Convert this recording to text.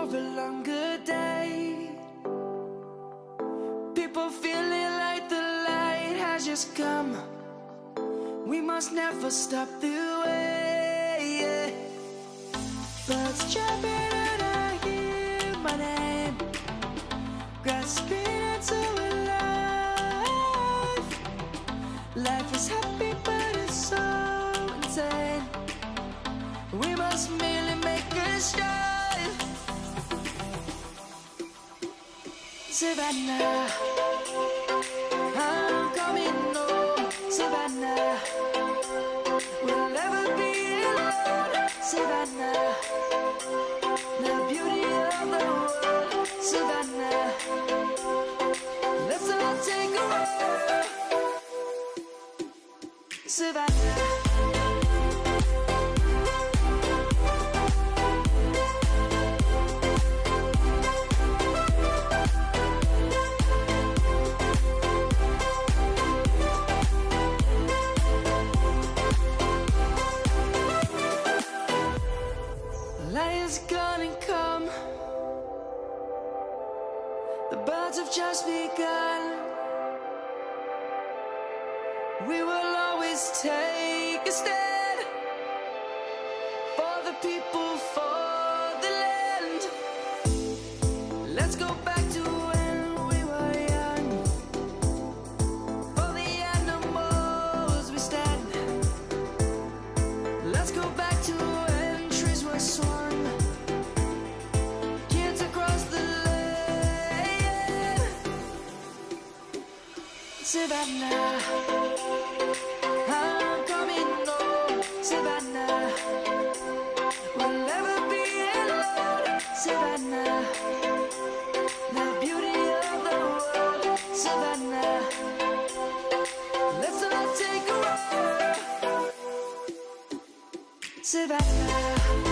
for a longer day. People feeling like the light has just come. We must never stop the way. Birds chirping and I hear my name, grasping into a life. Life is happy but it's so insane. We must merely make a start. Savannah, I'm coming home. Savannah, we'll never be alone. Savannah, the beauty of the world. Savannah, let's all take a walk. Savannah. Lion's gonna come. The birds have just begun. We will always take a stand for the people, for the land. Let's go back to when we were young. For the animals we stand. Let's go back to when trees were swung. Kids across the land. Savannah, I'm coming home. Savannah, we'll never be alone. Savannah, the beauty of the world. Savannah, let's all take a walk. Savannah.